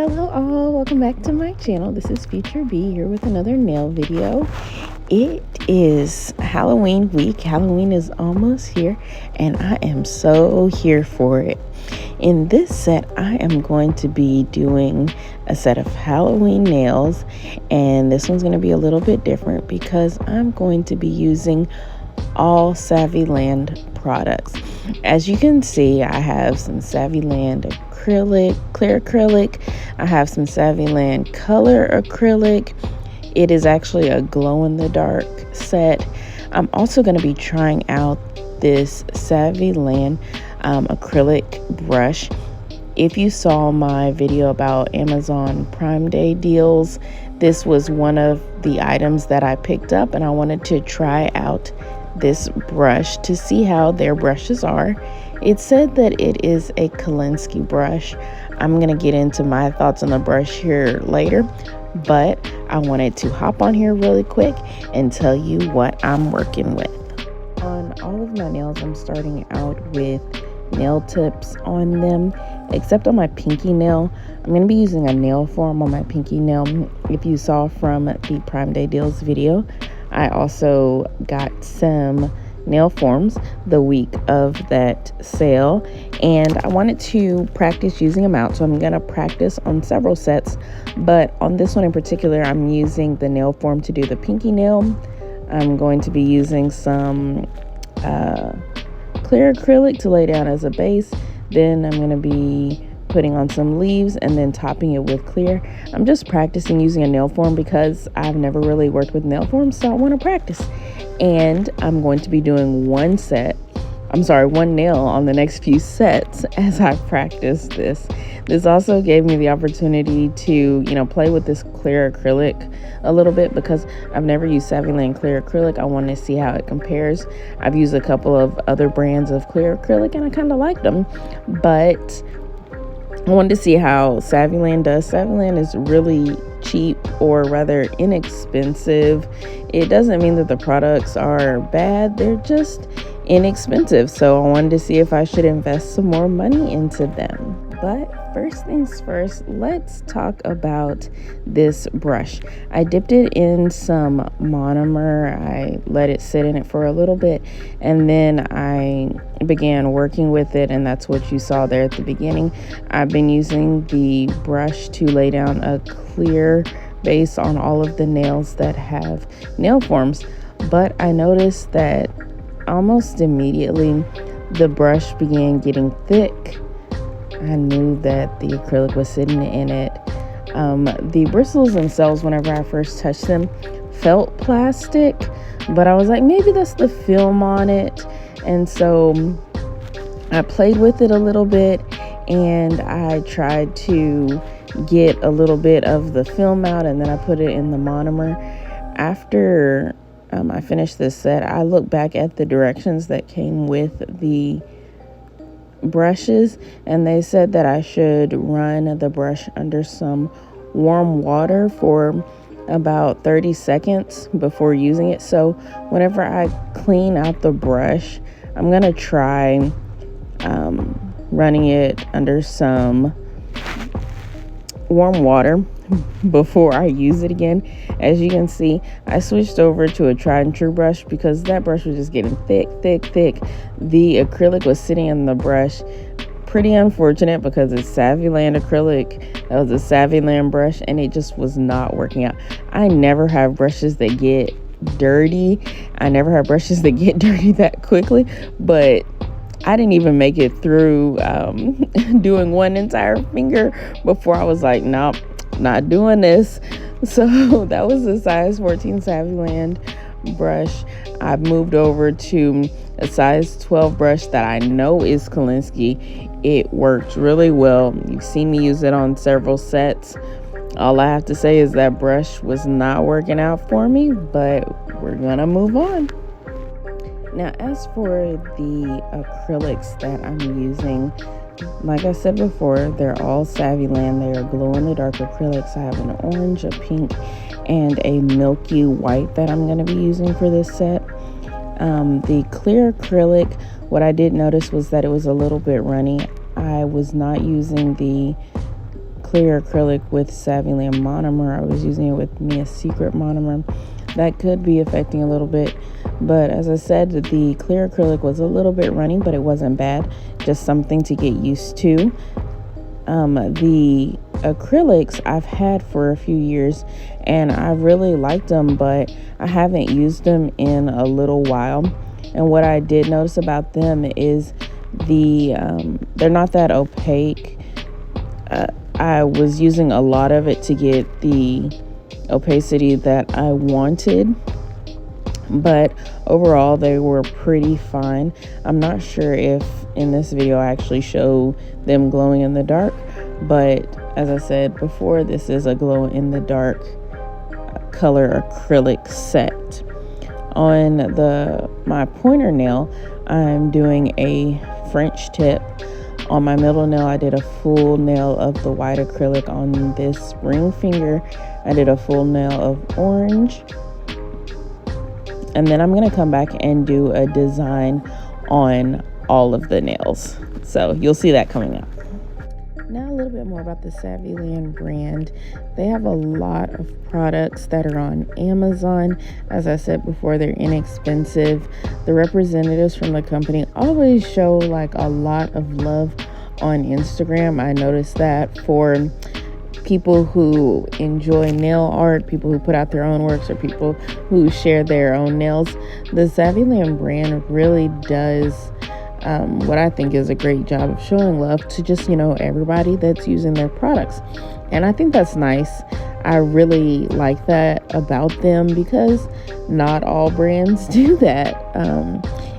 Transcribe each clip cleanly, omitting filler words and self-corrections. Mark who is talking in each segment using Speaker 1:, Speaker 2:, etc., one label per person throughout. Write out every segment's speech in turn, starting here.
Speaker 1: Hello all, welcome back to my channel. This is Future B here with another nail video. It is Halloween week. Halloween is almost here and I am so here for it. In this set, I am going to be doing a set of Halloween nails, and this one's going to be a little bit different because I'm going to be using all Saviland products. As you can see, I have some Saviland acrylic, clear acrylic. I have some Saviland color acrylic. It is actually a glow-in-the-dark set. I'm also going to be trying out this Saviland acrylic brush. If you saw my video about Amazon Prime Day deals, this was one of the items that I picked up, and I wanted to try out this brush to see how their brushes are. It said that it is a Kolinsky brush. I'm going to get into my thoughts on the brush here later, but I wanted to hop on here really quick and tell you what I'm working with. On all of my nails, I'm starting out with nail tips on them, except on my pinky nail. I'm going to be using a nail form on my pinky nail. If you saw from the Prime Day deals video, I also got some nail forms the week of that sale, and I wanted to practice using them out, so I'm going to practice on several sets, but on this one in particular, I'm using the nail form to do the pinky nail. I'm going to be using some clear acrylic to lay down as a base. Then I'm going to be putting on some leaves and then topping it with clear. I'm just practicing using a nail form because I've never really worked with nail forms, so I want to practice. And I'm going to be doing one nail on the next few sets as I practice this. This also gave me the opportunity to, play with this clear acrylic a little bit because I've never used Saviland clear acrylic. I wanted to see how it compares. I've used a couple of other brands of clear acrylic and I kind of liked them, but I wanted to see how Saviland does. Saviland is really cheap, or rather inexpensive. It doesn't mean that the products are bad, they're just inexpensive. So I wanted to see if I should invest some more money into them. But first things first, let's talk about this brush. I dipped it in some monomer. I let it sit in it for a little bit, and then I began working with it, and that's what you saw there at the beginning. I've been using the brush to lay down a clear base on all of the nails that have nail forms, but I noticed that almost immediately the brush began getting thick. I knew that the acrylic was sitting in it. The bristles themselves, whenever I first touched them, felt plastic, but I was like, maybe that's the film on it. And so I played with it a little bit, and I tried to get a little bit of the film out, and then I put it in the monomer. After I finished this set, I looked back at the directions that came with the brushes, and they said that I should run the brush under some warm water for about 30 seconds before using it. So whenever I clean out the brush, I'm gonna try running it under some warm water before I use it again. As you can see, I switched over to a tried and true brush because that brush was just getting thick. The acrylic was sitting in the brush. Pretty unfortunate because it's Saviland acrylic. That was a Saviland brush, and it just was not working out. I never have brushes that get dirty. I never have brushes that get dirty that quickly, but I didn't even make it through doing one entire finger before I was like, nope, not doing this. So that was the size 14 Saviland brush. I've moved over to a size 12 brush that I know is Kolinsky. It works really well. You've seen me use it on several sets. All I have to say is that brush was not working out for me, but we're gonna move on. Now, as for the acrylics that I'm using, like I said before, they're all Saviland. They are glow-in-the-dark acrylics. I have an orange, a pink, and a milky white that I'm going to be using for this set. The clear acrylic, what I did notice was that it was a little bit runny. I was not using the clear acrylic with Saviland monomer. I was using it with Mia's Secret monomer. That could be affecting a little bit, but as I said, the clear acrylic was a little bit runny, but it wasn't bad. Just something to get used to. The acrylics I've had for a few years and I really liked them, but I haven't used them in a little while. And what I did notice about them is they're not that opaque. I was using a lot of it to get the opacity that I wanted, but overall they were pretty fine. I'm not sure if in this video I actually show them glowing in the dark, but as I said before, this is a glow in the dark color acrylic set. On my pointer nail, I'm doing a French tip. On my middle nail, I did a full nail of the white acrylic. On this ring finger, I did a full nail of orange. And then I'm going to come back and do a design on all of the nails. So you'll see that coming up. Now a little bit more about the Saviland brand. They have a lot of products that are on Amazon. As I said before, they're inexpensive. The representatives from the company always show like a lot of love on Instagram. I noticed that for people who enjoy nail art, people who put out their own works, or people who share their own nails, the Saviland brand really does what I think is a great job of showing love to just, everybody that's using their products. And I think that's nice. I really like that about them because not all brands do that.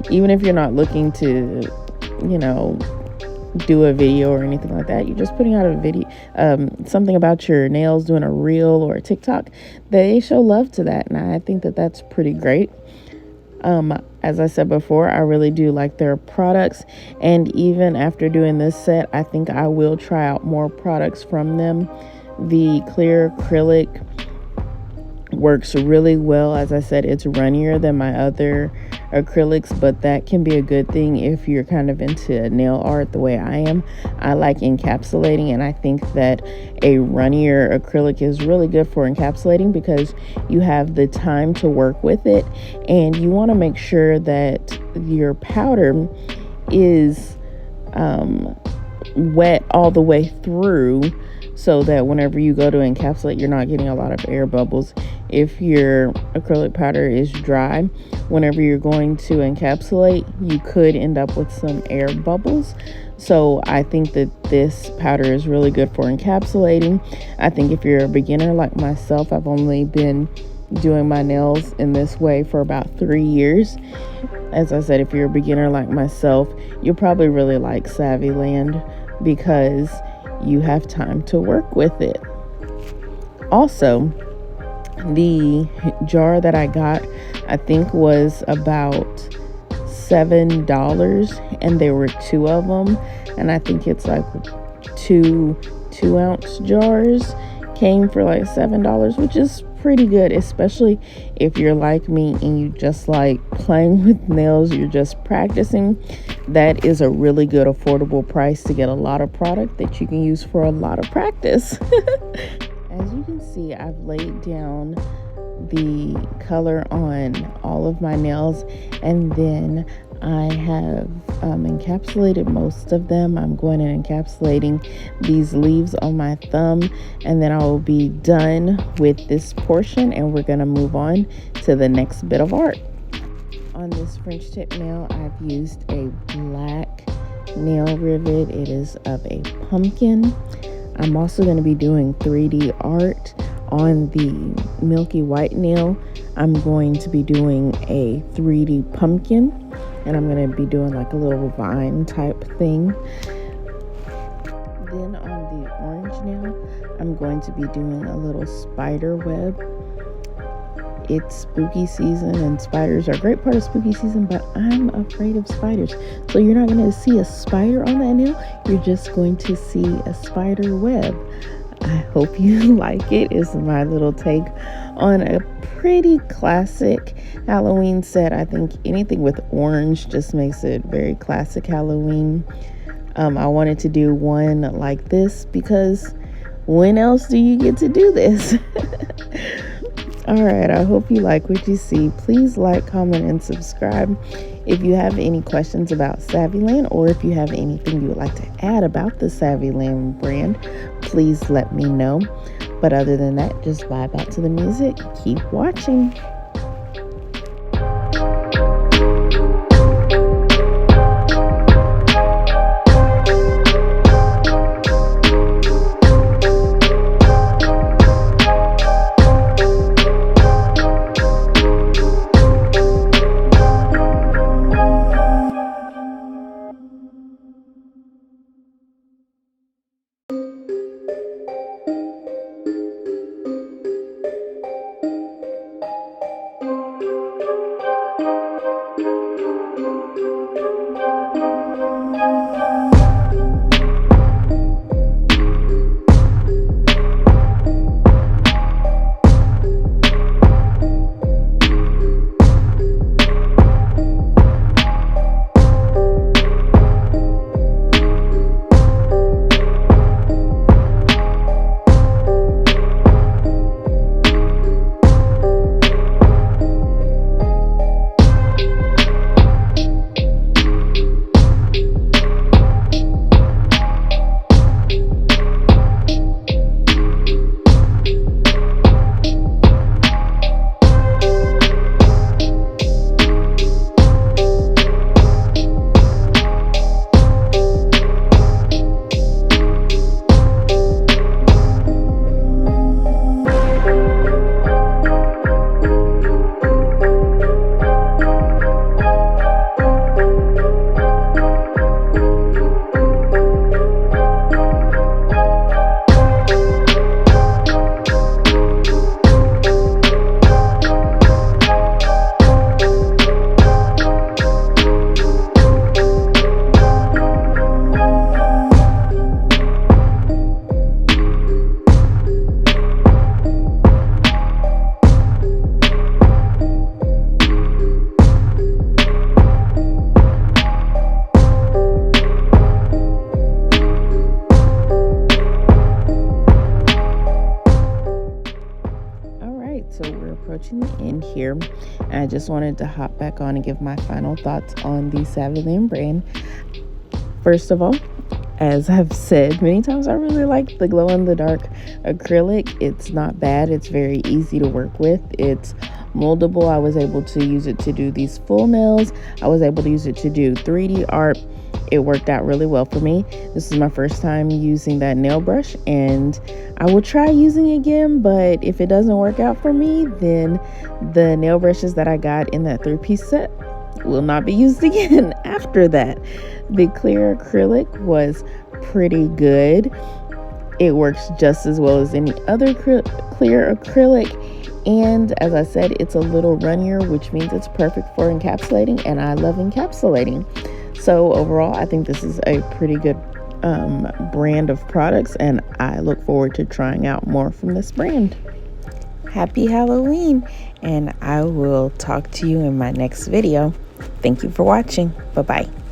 Speaker 1: Even if you're not looking to, do a video or anything like that, you're just putting out a video, something about your nails, doing a reel or a TikTok, they show love to that. And I think that that's pretty great. As I said before, I really do like their products, and even after doing this set, I think I will try out more products from them. The clear acrylic works really well. As I said, it's runnier than my other acrylics, but that can be a good thing if you're kind of into nail art the way I am. I like encapsulating, and I think that a runnier acrylic is really good for encapsulating because you have the time to work with it, and you want to make sure that your powder is wet all the way through, so that whenever you go to encapsulate, you're not getting a lot of air bubbles. If your acrylic powder is dry, whenever you're going to encapsulate, you could end up with some air bubbles. So I think that this powder is really good for encapsulating. I think if you're a beginner like myself, I've only been doing my nails in this way for about 3 years. As I said, if you're a beginner like myself, you'll probably really like Saviland because you have time to work with it. Also, the jar that I got, I think was about $7, and there were 2 of them, and I think it's like two 2-ounce jars came for like $7, which is pretty good, especially if you're like me and you just like playing with nails, you're just practicing. That is a really good affordable price to get a lot of product that you can use for a lot of practice. As you can see, I've laid down the color on all of my nails, and then I have encapsulated most of them. I'm going and encapsulating these leaves on my thumb, and then I will be done with this portion, and we're going to move on to the next bit of art. On this French tip nail, I've used a black nail rivet. It is of a pumpkin. I'm also going to be doing 3D art on the milky white nail. I'm going to be doing a 3D pumpkin, and I'm going to be doing like a little vine type thing. Then on the orange nail, I'm going to be doing a little spider web. It's spooky season, and spiders are a great part of spooky season, but I'm afraid of spiders. So you're not going to see a spider on that nail. You're just going to see a spider web. I hope you like it. It's my little take on a pretty classic Halloween set. I think anything with orange just makes it very classic Halloween. I wanted to do one like this because when else do you get to do this? All right, I hope you like what you see. Please like, comment, and subscribe. If you have any questions about Saviland, or if you have anything you would like to add about the Saviland brand, please let me know. But other than that, just vibe out to the music. Keep watching. So we're approaching the end here, and I just wanted to hop back on and give my final thoughts on the Saviland brand. First of all, as I've said many times, I really like the glow-in-the-dark acrylic. It's not bad. It's very easy to work with. It's moldable. I was able to use it to do these full nails. I was able to use it to do 3D art. It worked out really well for me. This is my first time using that nail brush, and I will try using it again, but if it doesn't work out for me, then the nail brushes that I got in that 3-piece set will not be used again after that. The clear acrylic was pretty good. It works just as well as any other clear acrylic, and as I said, it's a little runnier, which means it's perfect for encapsulating, and I love encapsulating. So overall, I think this is a pretty good brand of products, and I look forward to trying out more from this brand. Happy Halloween, and I will talk to you in my next video. Thank you for watching. Bye-bye.